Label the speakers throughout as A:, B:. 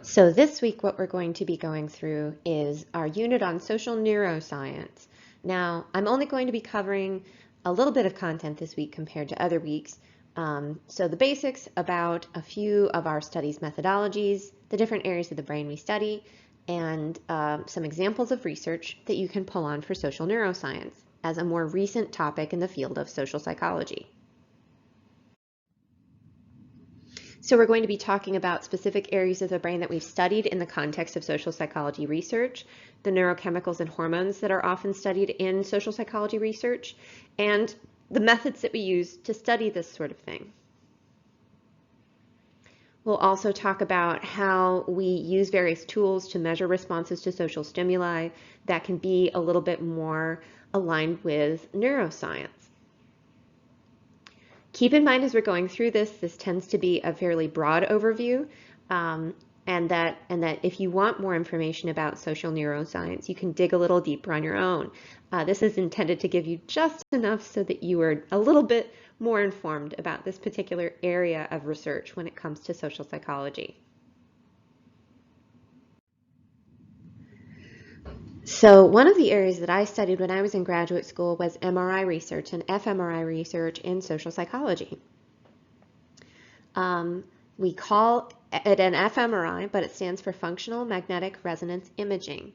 A: So this week what we're going to be going through is our unit on social neuroscience. Now, I'm only going to be covering a little bit of content this week compared to other weeks. So the basics about a few of our studies methodologies, the different areas of the brain we study, and some examples of research that you can pull on for social neuroscience as a more recent topic in the field of social psychology. So we're going to be talking about specific areas of the brain that we've studied in the context of social psychology research, the neurochemicals and hormones that are often studied in social psychology research, and the methods that we use to study this sort of thing. We'll also talk about how we use various tools to measure responses to social stimuli that can be a little bit more aligned with neuroscience. Keep in mind as we're going through this tends to be a fairly broad overview, and that if you want more information about social neuroscience, you can dig a little deeper on your own. This is intended to give you just enough so that you are a little bit more informed about this particular area of research when it comes to social psychology. So one of the areas that I studied when I was in graduate school was MRI research and fMRI research in social psychology. We call it an fMRI, but it stands for Functional Magnetic Resonance Imaging.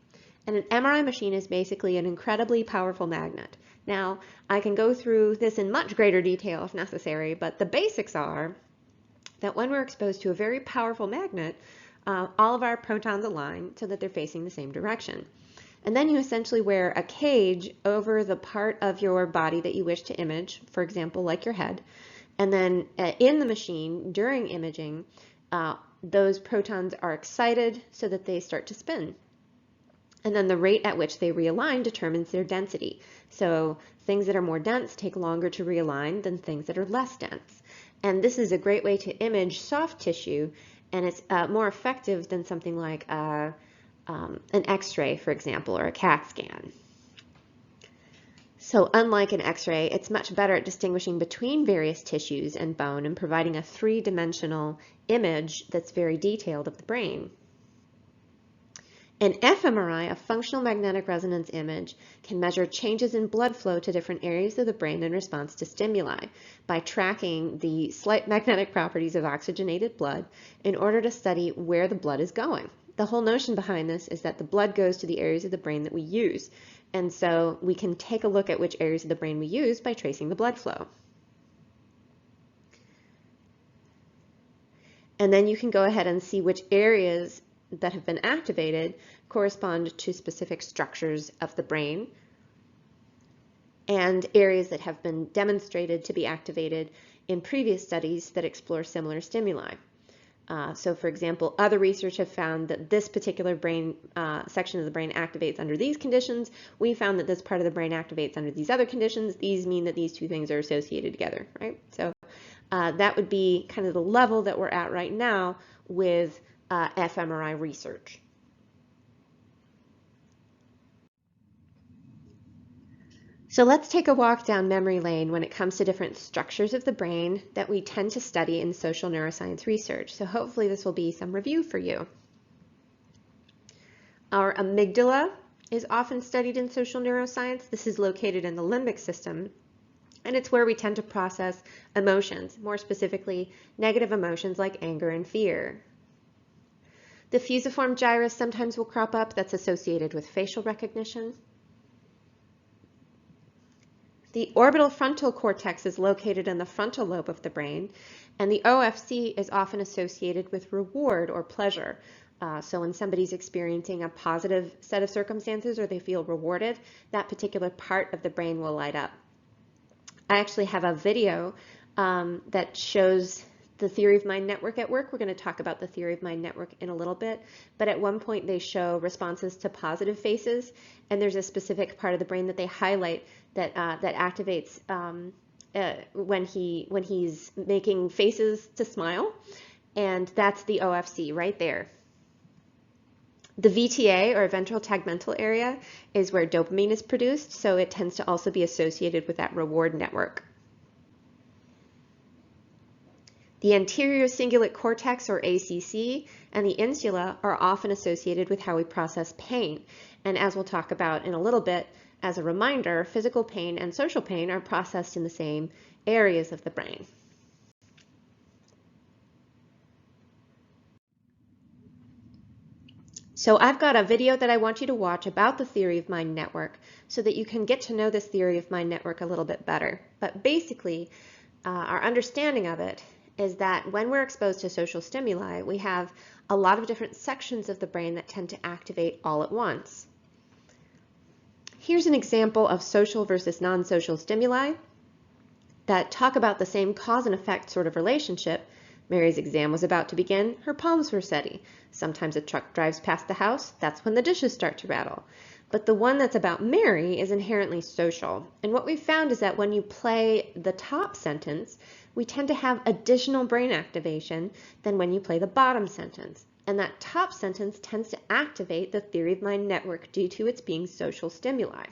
A: And an MRI machine is basically an incredibly powerful magnet. Now, I can go through this in much greater detail if necessary, but the basics are that when we're exposed to a very powerful magnet, all of our protons align so that they're facing the same direction. And then you essentially wear a cage over the part of your body that you wish to image, for example, like your head. And then in the machine, during imaging, those protons are excited so that they start to spin. And then the rate at which they realign determines their density. So things that are more dense take longer to realign than things that are less dense. And this is a great way to image soft tissue, and it's more effective than something like an X-ray, for example, or a CAT scan. So unlike an X-ray, it's much better at distinguishing between various tissues and bone and providing a three-dimensional image that's very detailed of the brain. An fMRI, a functional magnetic resonance image, can measure changes in blood flow to different areas of the brain in response to stimuli by tracking the slight magnetic properties of oxygenated blood in order to study where the blood is going. The whole notion behind this is that the blood goes to the areas of the brain that we use. And so we can take a look at which areas of the brain we use by tracing the blood flow. And then you can go ahead and see which areas that have been activated correspond to specific structures of the brain and areas that have been demonstrated to be activated in previous studies that explore similar stimuli. So for example, other research have found that this particular brain section of the brain activates under these conditions. We found that this part of the brain activates under these other conditions. These mean that these two things are associated together, right? So that would be kind of the level that we're at right now with fMRI research. So let's take a walk down memory lane when it comes to different structures of the brain that we tend to study in social neuroscience research. So hopefully this will be some review for you. Our amygdala is often studied in social neuroscience. This is located in the limbic system, and it's where we tend to process emotions, more specifically negative emotions like anger and fear. The fusiform gyrus sometimes will crop up. That's associated with facial recognition. The orbital frontal cortex is located in the frontal lobe of the brain, and the OFC is often associated with reward or pleasure. So when somebody's experiencing a positive set of circumstances or they feel rewarded, that particular part of the brain will light up. I actually have a video that shows the theory of mind network at work. We're going to talk about the theory of mind network in a little bit, but at one point they show responses to positive faces, and there's a specific part of the brain that they highlight that activates when he's making faces to smile, and that's the OFC right there. The VTA, or ventral tegmental area, is where dopamine is produced, so it tends to also be associated with that reward network. The anterior cingulate cortex, or ACC, and the insula are often associated with how we process pain. And as we'll talk about in a little bit, as a reminder, physical pain and social pain are processed in the same areas of the brain. So I've got a video that I want you to watch about the theory of mind network so that you can get to know this theory of mind network a little bit better. But basically, our understanding of it is that when we're exposed to social stimuli, we have a lot of different sections of the brain that tend to activate all at once. Here's an example of social versus non-social stimuli that talk about the same cause and effect sort of relationship. Mary's exam was about to begin. Her palms were sweaty. Sometimes a truck drives past the house. That's when the dishes start to rattle. But the one that's about Mary is inherently social. And what we've found is that when you play the top sentence, we tend to have additional brain activation than when you play the bottom sentence. And that top sentence tends to activate the theory of mind network due to its being social stimuli.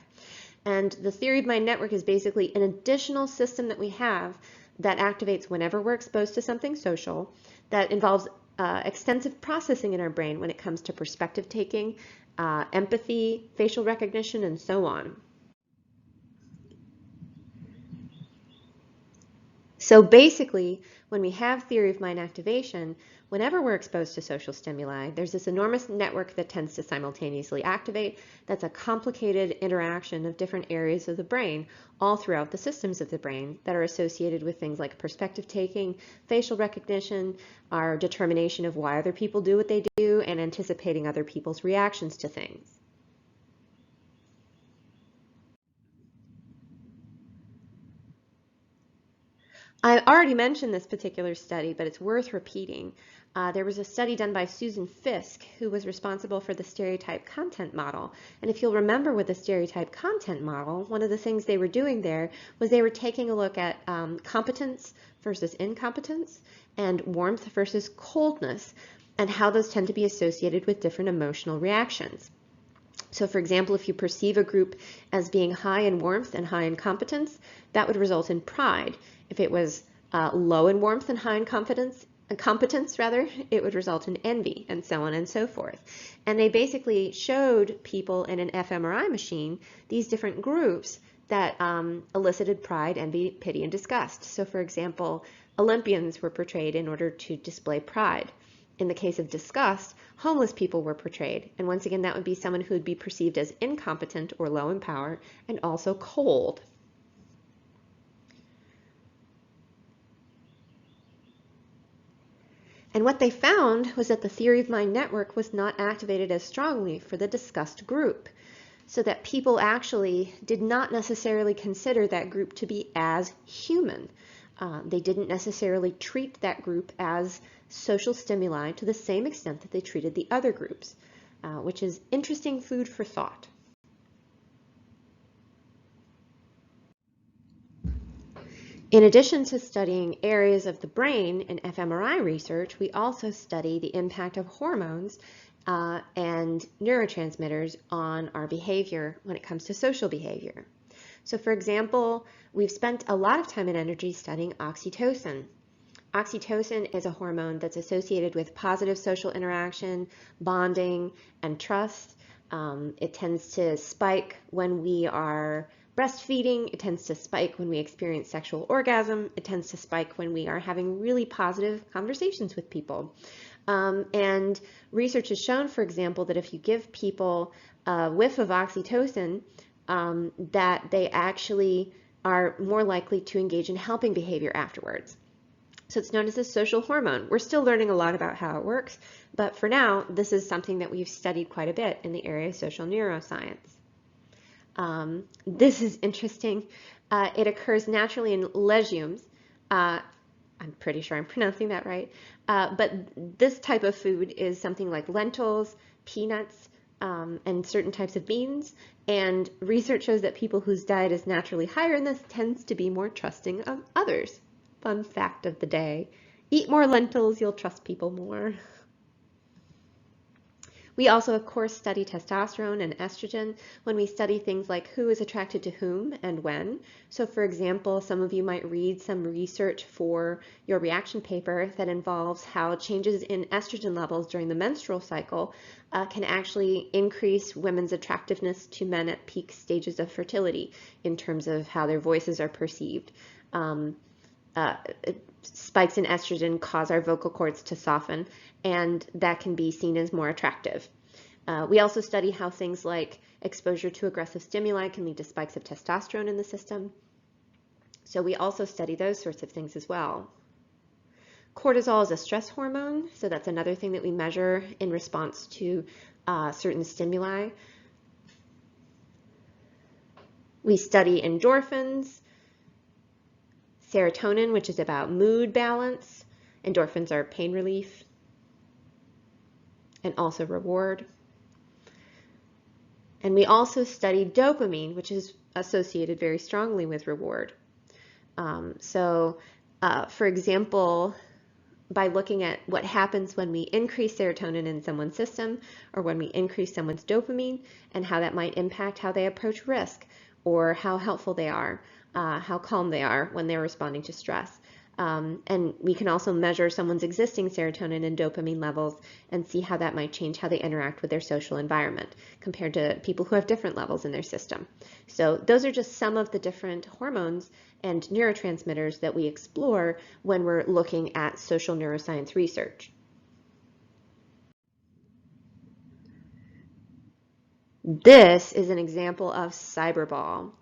A: And the theory of mind network is basically an additional system that we have that activates whenever we're exposed to something social, that involves extensive processing in our brain when it comes to perspective taking, empathy, facial recognition, and so on. So basically, when we have theory of mind activation, whenever we're exposed to social stimuli, there's this enormous network that tends to simultaneously activate. That's a complicated interaction of different areas of the brain all throughout the systems of the brain that are associated with things like perspective taking, facial recognition, our determination of why other people do what they do, and anticipating other people's reactions to things. I already mentioned this particular study, but it's worth repeating. There was a study done by Susan Fiske, who was responsible for the stereotype content model. And if you'll remember with the stereotype content model, one of the things they were doing there was they were taking a look at competence versus incompetence and warmth versus coldness, and how those tend to be associated with different emotional reactions. So for example, if you perceive a group as being high in warmth and high in competence, that would result in pride. If it was low in warmth and high in competence, it would result in envy, and so on and so forth. And they basically showed people in an fMRI machine these different groups that elicited pride, envy, pity, and disgust. So for example, Olympians were portrayed in order to display pride. In the case of disgust, homeless people were portrayed. And once again, that would be someone who would be perceived as incompetent or low in power and also cold. And what they found was that the theory of mind network was not activated as strongly for the disgust group, so that people actually did not necessarily consider that group to be as human. They didn't necessarily treat that group as social stimuli to the same extent that they treated the other groups, which is interesting food for thought. In addition to studying areas of the brain in fMRI research, we also study the impact of hormones and neurotransmitters on our behavior when it comes to social behavior. So for example, we've spent a lot of time and energy studying oxytocin. Oxytocin is a hormone that's associated with positive social interaction, bonding, and trust. It tends to spike when we are breastfeeding. It tends to spike when we experience sexual orgasm. It tends to spike when we are having really positive conversations with people. And research has shown, for example, that if you give people a whiff of oxytocin, that they actually are more likely to engage in helping behavior afterwards. So it's known as a social hormone. We're still learning a lot about how it works, but for now, this is something that we've studied quite a bit in the area of social neuroscience. This is interesting. It occurs naturally in legumes. I'm pretty sure I'm pronouncing that right. But this type of food is something like lentils, peanuts, and certain types of beans. And research shows that people whose diet is naturally higher in this tends to be more trusting of others. Fun fact of the day. Eat more lentils, you'll trust people more. We also, of course, study testosterone and estrogen when we study things like who is attracted to whom and when. So for example, some of you might read some research for your reaction paper that involves how changes in estrogen levels during the menstrual cycle can actually increase women's attractiveness to men at peak stages of fertility in terms of how their voices are perceived. Spikes in estrogen cause our vocal cords to soften, and that can be seen as more attractive. We also study how things like exposure to aggressive stimuli can lead to spikes of testosterone in the system. So we also study those sorts of things as well. Cortisol is a stress hormone, so that's another thing that we measure in response to certain stimuli. We study endorphins, serotonin, which is about mood balance. Endorphins are pain relief and also reward. And we also study dopamine, which is associated very strongly with reward. For example, by looking at what happens when we increase serotonin in someone's system or when we increase someone's dopamine and how that might impact how they approach risk or how helpful they are, how calm they are when they're responding to stress. And we can also measure someone's existing serotonin and dopamine levels and see how that might change how they interact with their social environment compared to people who have different levels in their system. So those are just some of the different hormones and neurotransmitters that we explore when we're looking at social neuroscience research. This is an example of Cyberball.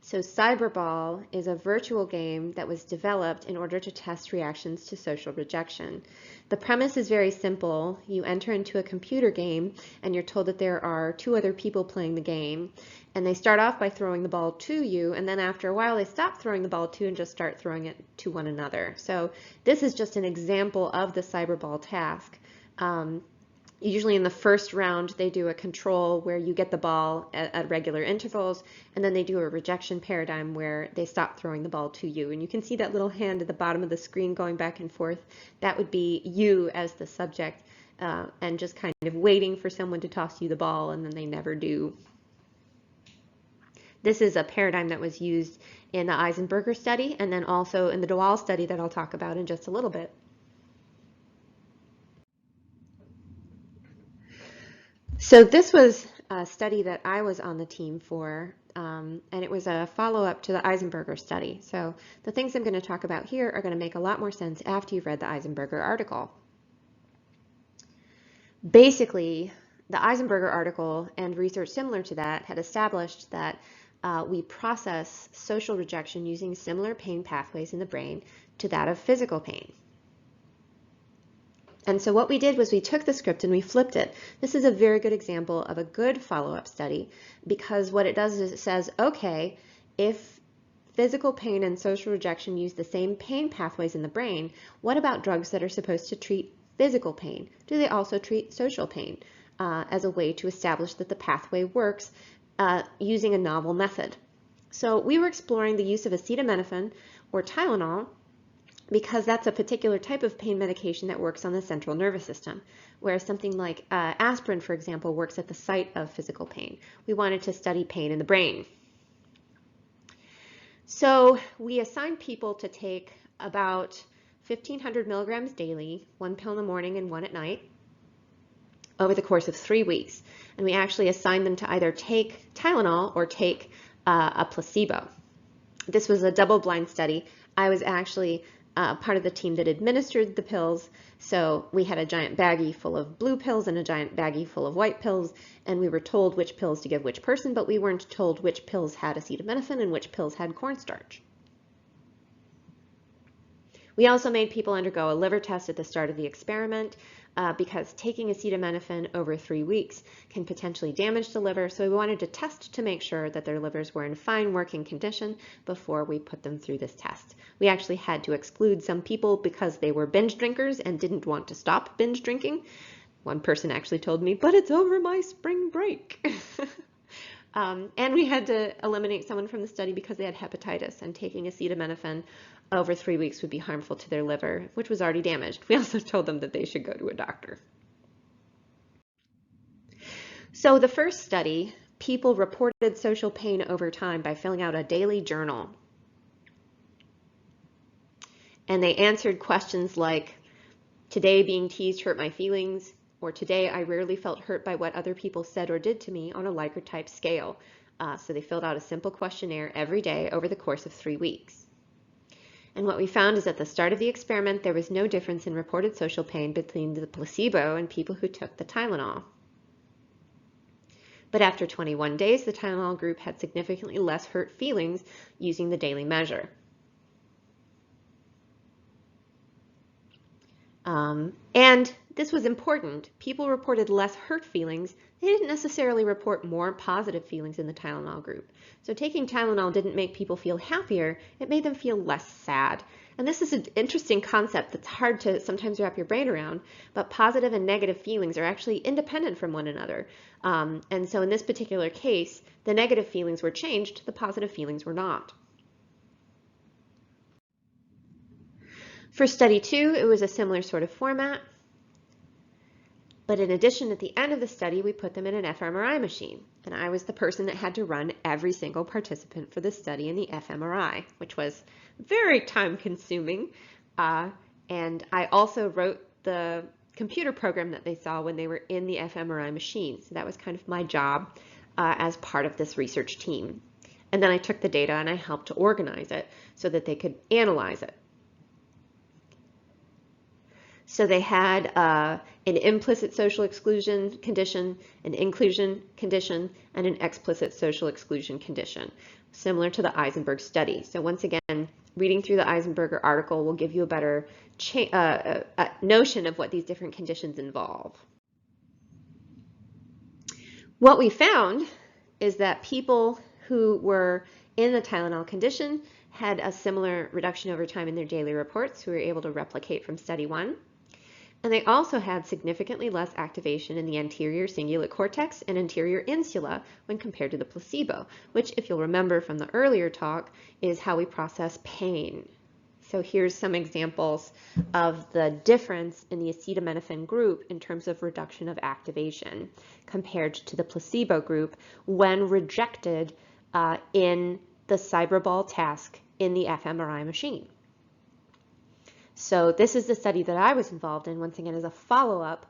A: So Cyberball is a virtual game that was developed in order to test reactions to social rejection. The premise is very simple. You enter into a computer game and you're told that there are two other people playing the game, and they start off by throwing the ball to you, and then after a while they stop throwing the ball to you and just start throwing it to one another. So this is just an example of the Cyberball task. Usually in the first round, they do a control where you get the ball at regular intervals, and then they do a rejection paradigm where they stop throwing the ball to you. And you can see that little hand at the bottom of the screen going back and forth. That would be you as the subject, and just kind of waiting for someone to toss you the ball, and then they never do. This is a paradigm that was used in the Eisenberger study, and then also in the Dewall study that I'll talk about in just a little bit. So this was a study that I was on the team for, and it was a follow-up to the Eisenberger study. So the things I'm going to talk about here are going to make a lot more sense after you've read the Eisenberger article. Basically, the Eisenberger article and research similar to that had established that we process social rejection using similar pain pathways in the brain to that of physical pain. And so what we did was we took the script and we flipped it. This is a very good example of a good follow-up study, because what it does is it says, okay, if physical pain and social rejection use the same pain pathways in the brain, what about drugs that are supposed to treat physical pain? Do they also treat social pain as a way to establish that the pathway works using a novel method? So we were exploring the use of acetaminophen or Tylenol, because that's a particular type of pain medication that works on the central nervous system, whereas something like aspirin, for example, works at the site of physical pain. We wanted to study pain in the brain. So we assigned people to take about 1,500 milligrams daily, 1 pill in the morning and 1 at night, over the course of 3 weeks. And we actually assigned them to either take Tylenol or take a placebo. This was a double-blind study. I was actually part of the team that administered the pills. So we had a giant baggie full of blue pills and a giant baggie full of white pills, and we were told which pills to give which person, but we weren't told which pills had acetaminophen and which pills had cornstarch. We also made people undergo a liver test at the start of the experiment because taking acetaminophen over 3 weeks can potentially damage the liver, so we wanted to test to make sure that their livers were in fine working condition before we put them through this test. We actually had to exclude some people because they were binge drinkers and didn't want to stop binge drinking. One person actually told me, but it's over my spring break. And we had to eliminate someone from the study because they had hepatitis, and taking acetaminophen over 3 weeks would be harmful to their liver, which was already damaged. We also told them that they should go to a doctor. So the first study, people reported social pain over time by filling out a daily journal. And they answered questions like, today being teased hurt my feelings, or today I rarely felt hurt by what other people said or did to me on a Likert type scale. So they filled out a simple questionnaire every day over the course of 3 weeks. And what we found is at the start of the experiment, there was no difference in reported social pain between the placebo and people who took the Tylenol. But after 21 days, the Tylenol group had significantly less hurt feelings using the daily measure. And this was important. People reported less hurt feelings. They didn't necessarily report more positive feelings in the Tylenol group. So taking Tylenol didn't make people feel happier, it made them feel less sad. And this is an interesting concept that's hard to sometimes wrap your brain around, but positive and negative feelings are actually independent from one another. And so in this particular case, the negative feelings were changed, the positive feelings were not. For study 2, it was a similar sort of format. But in addition, at the end of the study, we put them in an fMRI machine. And I was the person that had to run every single participant for the study in the fMRI, which was very time consuming. And I also wrote the computer program that they saw when they were in the fMRI machine. So that was kind of my job as part of this research team. And then I took the data and I helped to organize it so that they could analyze it. So they had an implicit social exclusion condition, an inclusion condition, and an explicit social exclusion condition, similar to the Eisenberg study. So once again, reading through the Eisenberger article will give you a better notion of what these different conditions involve. What we found is that people who were in the Tylenol condition had a similar reduction over time in their daily reports, who were able to replicate from study 1. And they also had significantly less activation in the anterior cingulate cortex and anterior insula when compared to the placebo, which, if you'll remember from the earlier talk, is how we process pain. So here's some examples of the difference in the acetaminophen group in terms of reduction of activation compared to the placebo group when rejected in the Cyberball task in the fMRI machine. So this is the study that I was involved in, once again, as a follow-up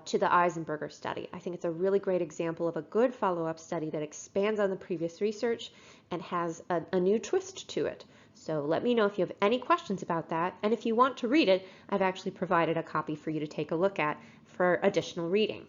A: to the Eisenberger study. I think it's a really great example of a good follow-up study that expands on the previous research and has a new twist to it. So let me know if you have any questions about that. And if you want to read it, I've actually provided a copy for you to take a look at for additional reading.